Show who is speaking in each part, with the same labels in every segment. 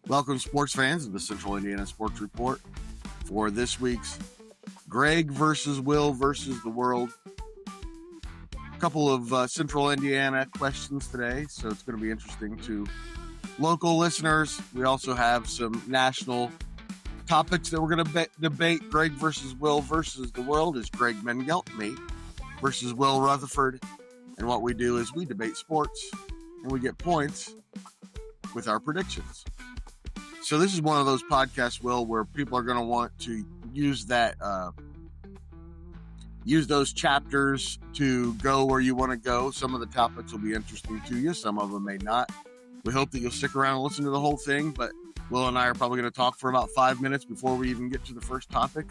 Speaker 1: Welcome, sports fans, to the Central Indiana Sports Report for this week's Greg versus Will versus the World. A couple of Central Indiana questions today, so it's going to be interesting to local listeners. We also have some national topics that we're going to debate. Greg versus Will versus the World is Greg Mengelt, me, versus Will Rutherford. And what we do is we debate sports, and we get points with our predictions. So this is one of those podcasts, Will, where people are going to want to use that, use those chapters to go where you want to go. Some of the topics will be interesting to you. Some of them may not. We hope that you'll stick around and listen to the whole thing. But Will and I are probably going to talk for about 5 minutes before we even get to the first topic.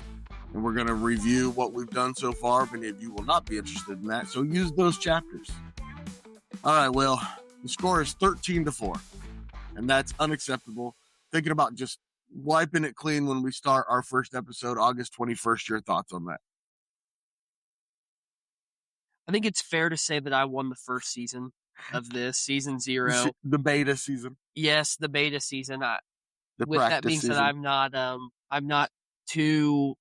Speaker 1: And we're going to review what we've done so far. Many of you will not be interested in that. So use those chapters. All right, Will. The score is 13-4. And that's unacceptable. Thinking about just wiping it clean when we start our first episode, August 21st. Your thoughts on that?
Speaker 2: I think it's fair to say that I won the first season of this, season 0.
Speaker 1: The beta season.
Speaker 2: Yes, the beta season.
Speaker 1: The
Speaker 2: with that being said, I'm not too.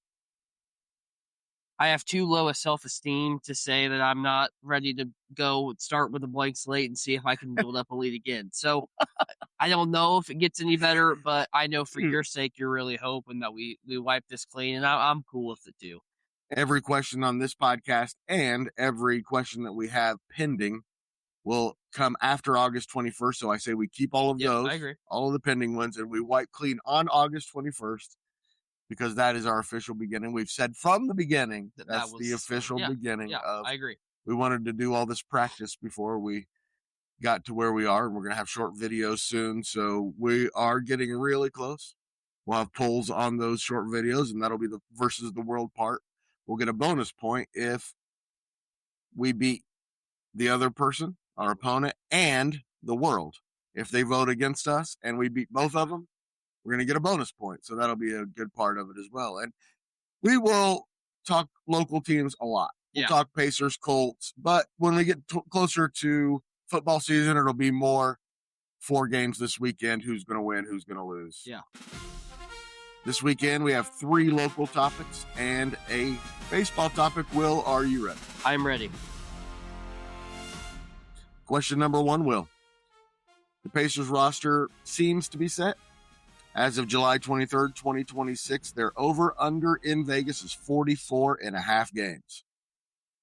Speaker 2: I have too low a self-esteem to say that I'm not ready to go start with a blank slate and see if I can build up a lead again. So I don't know if it gets any better, but I know for your sake, you're really hoping that we wipe this clean, and I'm cool with it too.
Speaker 1: Every question on this podcast and every question that we have pending will come after August 21st. So I say we keep all of those,
Speaker 2: I agree.
Speaker 1: all of the pending ones, and we wipe clean on August 21st. Because that is our official beginning. We've said from the beginning that's the official beginning of.
Speaker 2: I agree.
Speaker 1: We wanted to do all this practice before we got to where we are, and we're going to have short videos soon. So we are getting really close. We'll have polls on those short videos, and that'll be the versus the world part. We'll get a bonus point if we beat the other person, our opponent, and the world. If they vote against us and we beat both of them, we're going to get a bonus point. So that'll be a good part of it as well. And we will talk local teams a lot. We'll talk Pacers, Colts. But when we get closer to football season, it'll be more 4 games this weekend. Who's going to win? Who's going to lose?
Speaker 2: Yeah.
Speaker 1: This weekend, we have 3 local topics and a baseball topic. Will, are you ready?
Speaker 2: I'm ready.
Speaker 1: Question number 1, Will. The Pacers roster seems to be set. As of July 23rd, 2026, their over-under in Vegas is 44.5 games.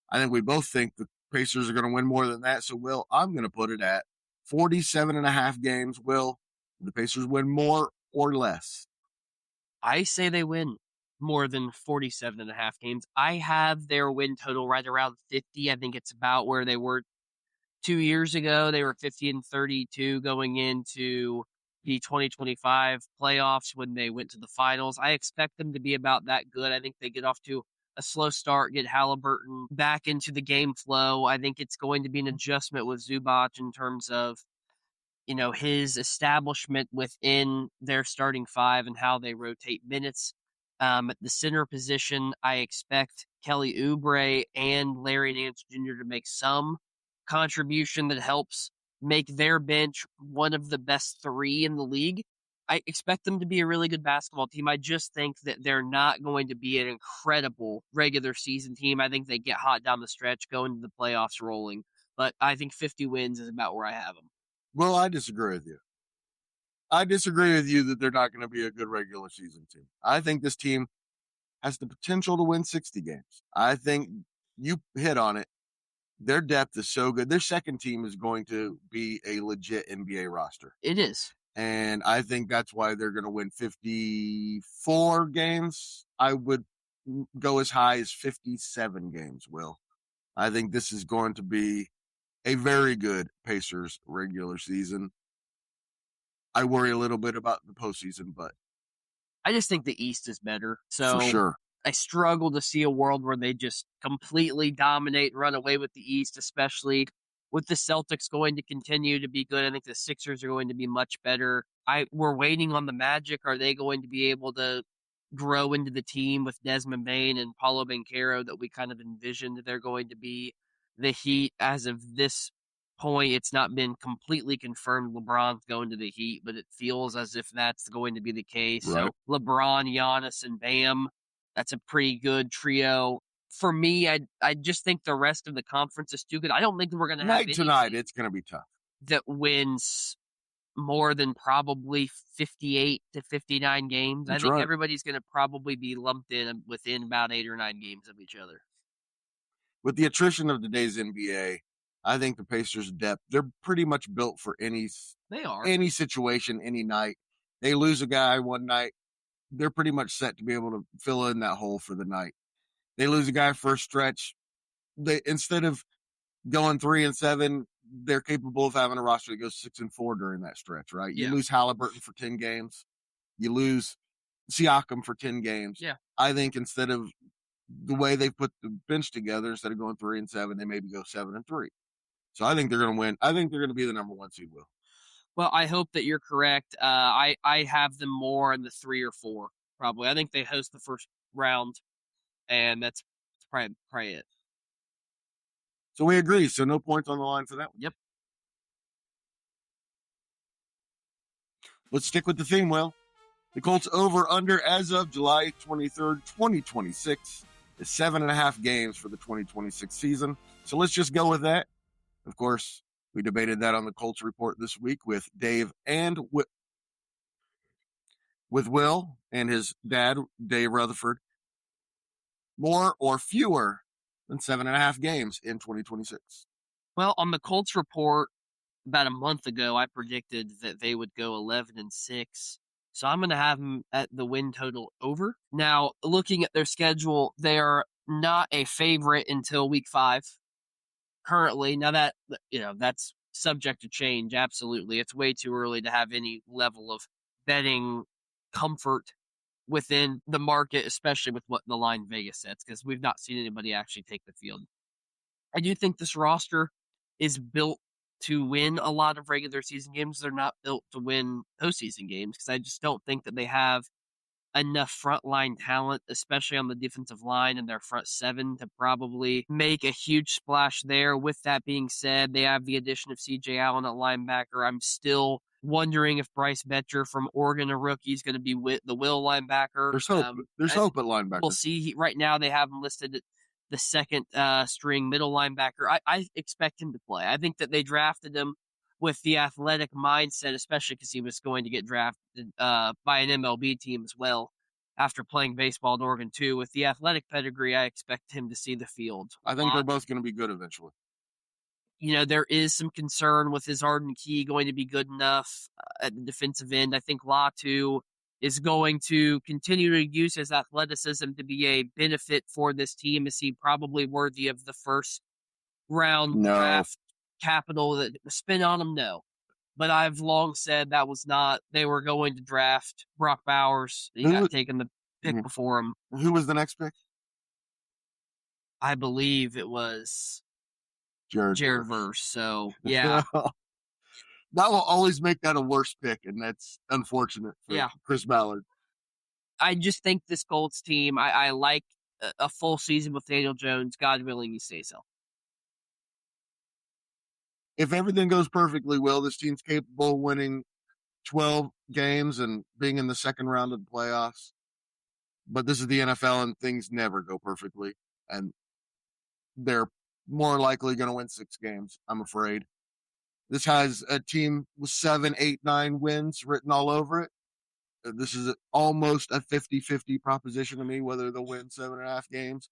Speaker 1: I think we both think the Pacers are going to win more than that. So, Will, I'm going to put it at 47.5 games. Will, the Pacers win more or less?
Speaker 2: I say they win more than 47.5 games. I have their win total right around 50. I think it's about where they were 2 years ago. They were 50-32 going into the 2025 playoffs when they went to the finals. I expect them to be about that good. I think they get off to a slow start, get Halliburton back into the game flow. I think it's going to be an adjustment with Zubac in terms of, his establishment within their starting 5 and how they rotate minutes. At the center position, I expect Kelly Oubre and Larry Nance Jr. to make some contribution that helps make their bench one of the best 3 in the league. I expect them to be a really good basketball team. I just think that they're not going to be an incredible regular season team. I think they get hot down the stretch, go into the playoffs rolling. But I think 50 wins is about where I have them.
Speaker 1: Well, I disagree with you. I disagree with you that they're not going to be a good regular season team. I think this team has the potential to win 60 games. I think you hit on it. Their depth is so good. Their second team is going to be a legit NBA roster.
Speaker 2: It is.
Speaker 1: And I think that's why they're going to win 54 games. I would go as high as 57 games, Will. I think this is going to be a very good Pacers regular season. I worry a little bit about the postseason, but
Speaker 2: I just think the East is better. So
Speaker 1: for sure.
Speaker 2: I struggle to see a world where they just completely dominate and run away with the East, especially with the Celtics going to continue to be good. I think the Sixers are going to be much better. We're waiting on the Magic. Are they going to be able to grow into the team with Desmond Bane and Paulo Banchero that we kind of envisioned they're going to be? The Heat, as of this point, it's not been completely confirmed LeBron's going to the Heat, but it feels as if that's going to be the case.
Speaker 1: Right.
Speaker 2: So LeBron, Giannis, and Bam, that's a pretty good trio. For me, I just think the rest of the conference is too good. I don't think we're going to have
Speaker 1: Night to
Speaker 2: any
Speaker 1: night,
Speaker 2: team
Speaker 1: it's going to be tough.
Speaker 2: that wins more than probably 58 to 59 games. I
Speaker 1: That's
Speaker 2: think
Speaker 1: right.
Speaker 2: everybody's going to probably be lumped in within about 8 or 9 games of each other.
Speaker 1: With the attrition of today's NBA, I think the Pacers' depth, they're pretty much built for
Speaker 2: They are.
Speaker 1: any situation, any night. They lose a guy one night, they're pretty much set to be able to fill in that hole for the night. They lose a guy for a stretch. They, instead of going 3-7, they're capable of having a roster that goes 6-4 during that stretch, right? You
Speaker 2: Yeah.
Speaker 1: lose Halliburton for 10 games. You lose Siakam for 10 games.
Speaker 2: Yeah.
Speaker 1: I think instead of the way they put the bench together, instead of going 3-7, they maybe go 7-3. So I think they're going to win. I think they're going to be the number 1 seed, Will.
Speaker 2: Well, I hope that you're correct. I have them more in the 3 or 4, probably. I think they host the first round, and that's probably it.
Speaker 1: So we agree. So no points on the line for that one.
Speaker 2: Yep.
Speaker 1: Let's stick with the theme, Will. The Colts over-under as of July 23rd, 2026 is 7.5 games for the 2026 season. So let's just go with that. Of course, we debated that on the Colts Report this week with Dave and with Will and his dad, Dave Rutherford. More or fewer than 7.5 games in 2026.
Speaker 2: Well, on the Colts Report about a month ago, I predicted that they would go 11-6. So I'm going to have them at the win total over. Now, looking at their schedule, they are not a favorite until week 5 currently. Now that's subject to change. Absolutely. It's way too early to have any level of betting comfort within the market, especially with what the line Vegas sets, because we've not seen anybody actually take the field. I do think this roster is built to win a lot of regular season games. They're not built to win postseason games because I just don't think that they have enough frontline talent, especially on the defensive line and their front 7, to probably make a huge splash there. With that being said, they have the addition of CJ Allen at linebacker. I'm still wondering if Bryce Betcher from Oregon, a rookie, is going to be the will linebacker.
Speaker 1: There's hope. There's hope at linebacker.
Speaker 2: We'll see. Right now, they have him listed at the second string middle linebacker. I expect him to play. I think that they drafted him with the athletic mindset, especially because he was going to get drafted by an MLB team as well after playing baseball in Oregon too. With the athletic pedigree, I expect him to see the field.
Speaker 1: I think they're both going to be good eventually.
Speaker 2: You know, there is some concern with his Arden Key going to be good enough at the defensive end. I think Latu is going to continue to use his athleticism to be a benefit for this team. Is he probably worthy of the first round draft capital that spent on him? No. But I've long said that was not, they were going to draft Brock Bowers. He got taken the pick before him.
Speaker 1: Who was the next pick?
Speaker 2: I believe it was Jared Verse. So, yeah.
Speaker 1: That will always make that a worse pick, and that's unfortunate for Chris Ballard.
Speaker 2: I just think this Colts team, I like a full season with Daniel Jones. God willing, he stays healthy.
Speaker 1: If everything goes perfectly well, this team's capable of winning 12 games and being in the second round of the playoffs. But this is the NFL, and things never go perfectly. And they're more likely going to win 6 games, I'm afraid. This has a team with 7, 8, 9 wins written all over it. This is almost a 50-50 proposition to me, whether they'll win 7.5 games.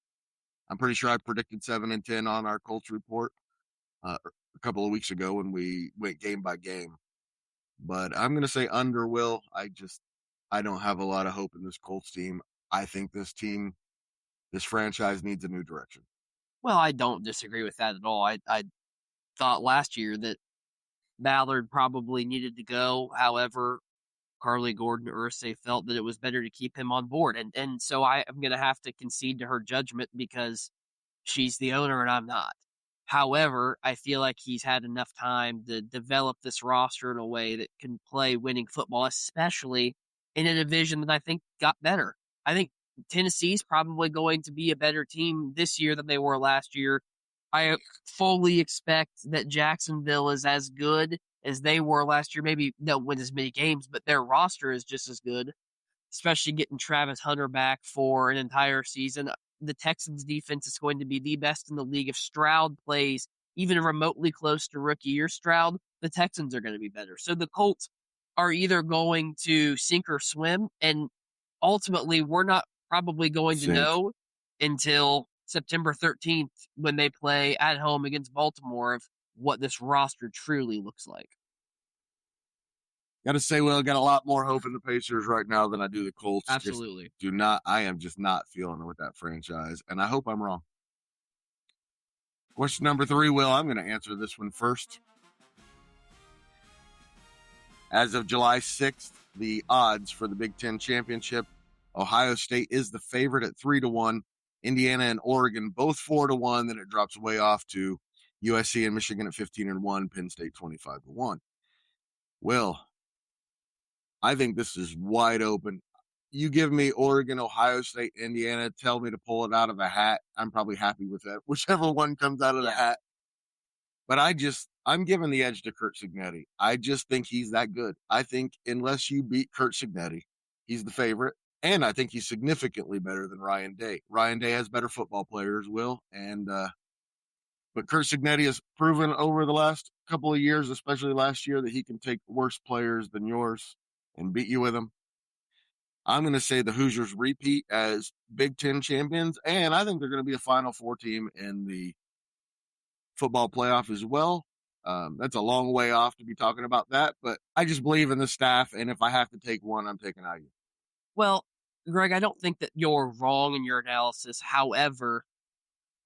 Speaker 1: I'm pretty sure I predicted 7-10 on our Colts Report a couple of weeks ago when we went game by game. But I'm going to say under, Will. I don't have a lot of hope in this Colts team. I think this franchise needs a new direction.
Speaker 2: Well, I don't disagree with that at all. I thought last year that Ballard probably needed to go. However, Carly Gordon Ursay felt that it was better to keep him on board. And so I am going to have to concede to her judgment because she's the owner and I'm not. However, I feel like he's had enough time to develop this roster in a way that can play winning football, especially in a division that I think got better. I think Tennessee's probably going to be a better team this year than they were last year. I fully expect that Jacksonville is as good as they were last year. Maybe they'll win as many games, but their roster is just as good, especially getting Travis Hunter back for an entire season. The Texans' defense is going to be the best in the league. If Stroud plays even remotely close to rookie year Stroud, the Texans are going to be better. So the Colts are either going to sink or swim, and ultimately, we're not probably going to
Speaker 1: Sink.
Speaker 2: know until September 13th when they play at home against Baltimore of what this roster truly looks like.
Speaker 1: Got to say, well, I got a lot more hope in the Pacers right now than I do the Colts.
Speaker 2: Absolutely.
Speaker 1: I am just not feeling it with that franchise, and I hope I'm wrong. Question number 3, Will, I'm going to answer this one first. As of July 6th, the odds for the Big Ten championship, Ohio State is the favorite at 3-1. Indiana and Oregon both 4-1. Then it drops way off to USC and Michigan at 15-1. Penn State 25-1. Will, I think this is wide open. You give me Oregon, Ohio State, Indiana, tell me to pull it out of a hat. I'm probably happy with that, whichever one comes out of the hat. But I'm giving the edge to Kurt Cignetti. I just think he's that good. I think unless you beat Kurt Cignetti, he's the favorite. And I think he's significantly better than Ryan Day. Ryan Day has better football players, Will. But Kurt Cignetti has proven over the last couple of years, especially last year, that he can take worse players than yours and beat you with them. I'm going to say the Hoosiers repeat as Big Ten champions, and I think they're going to be a Final Four team in the football playoff as well. That's a long way off to be talking about that, but I just believe in the staff, and if I have to take one, I'm taking IU.
Speaker 2: Well, Greg, I don't think that you're wrong in your analysis. However,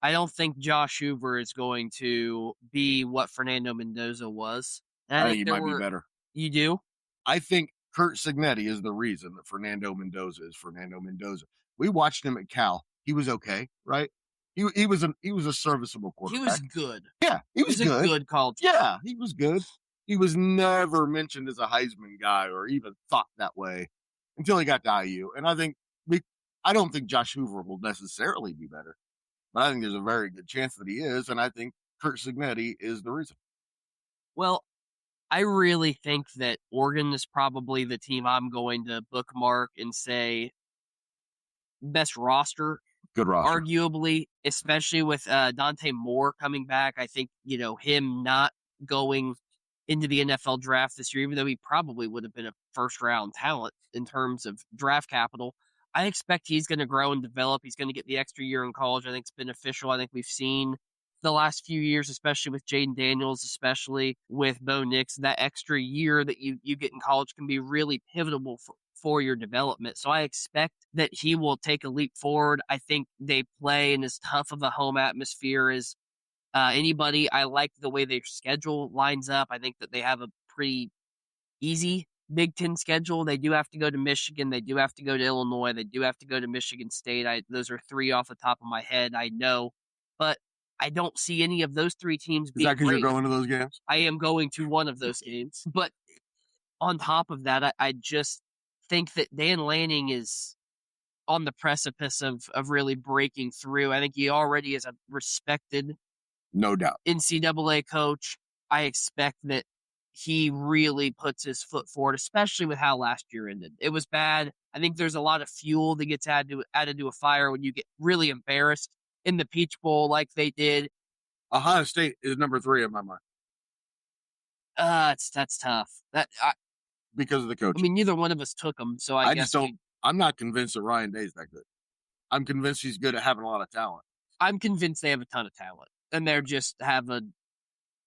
Speaker 2: I don't think Josh Hoover is going to be what Fernando Mendoza was. And
Speaker 1: I
Speaker 2: I
Speaker 1: think
Speaker 2: think
Speaker 1: he
Speaker 2: there
Speaker 1: might be
Speaker 2: were.
Speaker 1: better.
Speaker 2: You do?
Speaker 1: I think Kurt Cignetti is the reason that Fernando Mendoza is Fernando Mendoza. We watched him at Cal. He was okay, right? He was a serviceable
Speaker 2: He was
Speaker 1: quarterback.
Speaker 2: good.
Speaker 1: Yeah, he was
Speaker 2: a
Speaker 1: good.
Speaker 2: good college.
Speaker 1: Yeah, he was good. He was never mentioned as a Heisman guy or even thought that way until he got to IU. And I don't think Josh Hoover will necessarily be better, but I think there's a very good chance that he is. And I think Kurt Cignetti is the reason.
Speaker 2: Well, I really think that Oregon is probably the team I'm going to bookmark and say best roster.
Speaker 1: Good roster.
Speaker 2: Arguably, especially with Dante Moore coming back. I think, him not going into the NFL draft this year, even though he probably would have been a first round talent in terms of draft capital. I expect he's going to grow and develop. He's going to get the extra year in college. I think it's beneficial. I think we've seen the last few years, especially with Jaden Daniels, especially with Bo Nix, that extra year that you get in college can be really pivotal for your development. So I expect that he will take a leap forward. I think they play in as tough of a home atmosphere as anybody. I like the way their schedule lines up. I think that they have a pretty easy Big Ten schedule. They do have to go to Michigan. They do have to go to Illinois. They do have to go to Michigan State. Those are 3 off the top of my head, I know. But I don't see any of those 3 teams being
Speaker 1: Is that because you're
Speaker 2: great.
Speaker 1: going to those games?
Speaker 2: I am going to one of those games. But on top of that, I just think that Dan Lanning is on the precipice of really breaking through. I think he already is a respected
Speaker 1: No doubt
Speaker 2: NCAA coach. I expect that he really puts his foot forward, especially with how last year ended. It was bad. I think there's a lot of fuel that gets added to a fire when you get really embarrassed in the Peach Bowl like they did.
Speaker 1: Ohio State is number 3 in my mind.
Speaker 2: That's tough.
Speaker 1: Because of the coach.
Speaker 2: I mean, neither one of us took them, so I guess
Speaker 1: just don't. I'm not convinced that Ryan Day's that good. I'm convinced he's good at having a lot of talent.
Speaker 2: I'm convinced they have a ton of talent, and they're just have a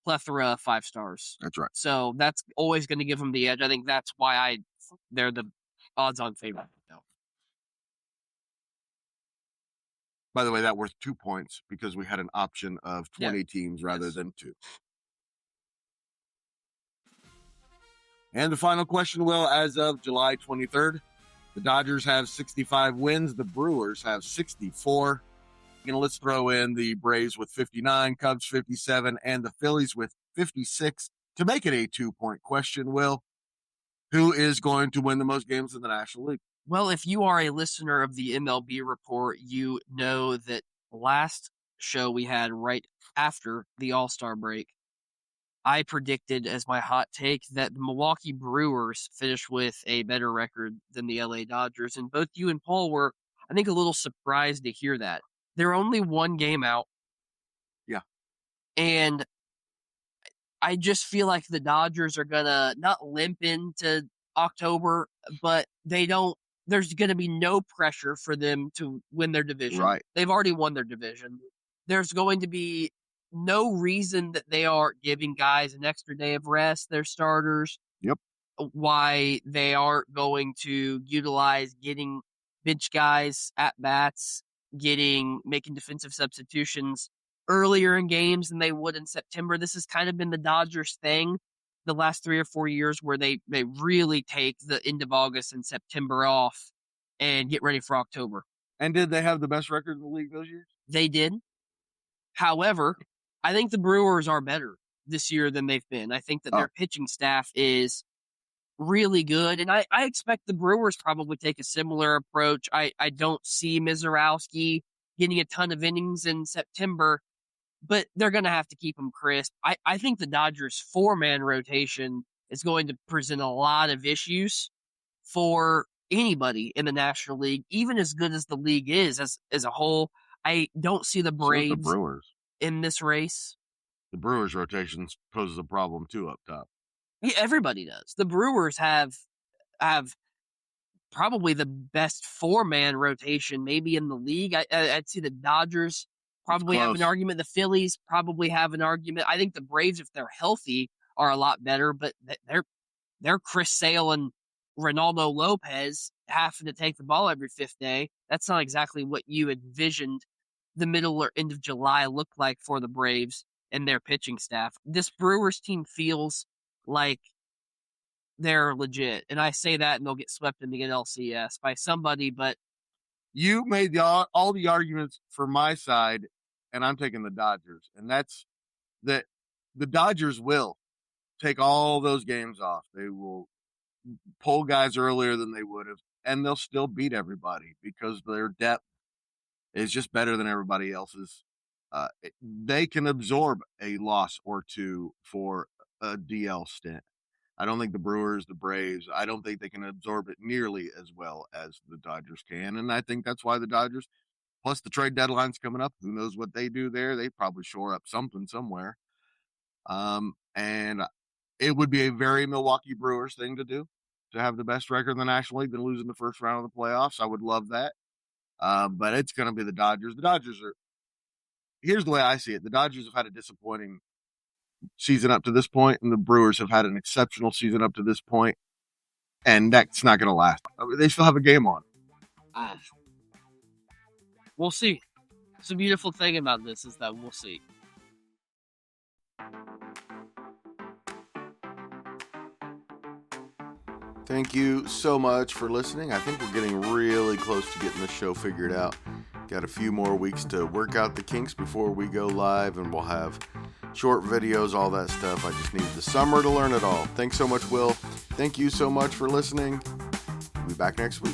Speaker 2: plethora of 5 stars.
Speaker 1: That's right.
Speaker 2: So that's always going to give them the edge. I think that's why they're the odds-on favorite now.
Speaker 1: By the way, that worth 2 points because we had an option of 20 teams rather than 2. And the final question, Will, as of July 23rd, the Dodgers have 65 wins. The Brewers have 64. Let's throw in the Braves with 59, Cubs 57, and the Phillies with 56 to make it a 2-point question, Will. Who is going to win the most games in the National League?
Speaker 2: Well, if you are a listener of the MLB report, you know that last show we had right after the All-Star break, I predicted as my hot take that the Milwaukee Brewers finished with a better record than the LA Dodgers. And both you and Paul were, I think, a little surprised to hear that. They're only one game out.
Speaker 1: Yeah.
Speaker 2: And I just feel like the Dodgers are going to not limp into October, but there's going to be no pressure for them to win their division.
Speaker 1: Right.
Speaker 2: They've already won their division. There's going to be no reason that they are giving guys an extra day of rest, their starters.
Speaker 1: Yep.
Speaker 2: Why they aren't going to utilize getting bench guys at bats, making defensive substitutions earlier in games than they would in September. This has kind of been the Dodgers thing the last 3 or 4 years where they really take the end of August and September off and get ready for October.
Speaker 1: And did they have the best record in the league those years?
Speaker 2: They did. However, I think the Brewers are better this year than they've been. I think that their pitching staff is really good, and I expect the Brewers probably take a similar approach. I don't see Mizorowski getting a ton of innings in September, but they're going to have to keep him crisp. I think the Dodgers' 4-man rotation is going to present a lot of issues for anybody in the National League, even as good as the league is as a whole. I don't see the Braves
Speaker 1: the Brewers
Speaker 2: in this race.
Speaker 1: The Brewers' rotation poses a problem too up top.
Speaker 2: Yeah, everybody does. The Brewers have probably the best 4-man rotation maybe in the league. I'd see the Dodgers probably have an argument. The Phillies probably have an argument. I think the Braves, if they're healthy, are a lot better, but they're Chris Sale and Ronaldo Lopez having to take the ball every 5th day. That's not exactly what you envisioned the middle or end of July looked like for the Braves and their pitching staff. This Brewers team feels like they're legit, and I say that and they'll get swept in the NLCS by somebody, but
Speaker 1: you made all the arguments for my side, and I'm taking the Dodgers, and that's that the Dodgers will take all those games off. They will pull guys earlier than they would have, and they'll still beat everybody because their depth is just better than everybody else's. They can absorb a loss or two for a DL stint. I don't think the Brewers, the Braves, I don't think they can absorb it nearly as well as the Dodgers can. And I think that's why the Dodgers, plus the trade deadline's coming up, who knows what they do there. They probably shore up something somewhere. And it would be a very Milwaukee Brewers thing to do, to have the best record in the National League than losing the first round of the playoffs. I would love that. But it's going to be the Dodgers. The Dodgers here's the way I see it. The Dodgers have had a disappointing season up to this point, and the Brewers have had an exceptional season up to this point, and that's not going to last. They still have a game on.
Speaker 2: We'll see. It's a beautiful thing about this is that we'll see.
Speaker 3: Thank you so much for listening. I think we're getting really close to getting the show figured out. Got a few more weeks to work out the kinks before we go live, and we'll have short videos, all that stuff. I just need the summer to learn it all. Thanks so much, Will. Thank you so much for listening. We'll be back next week.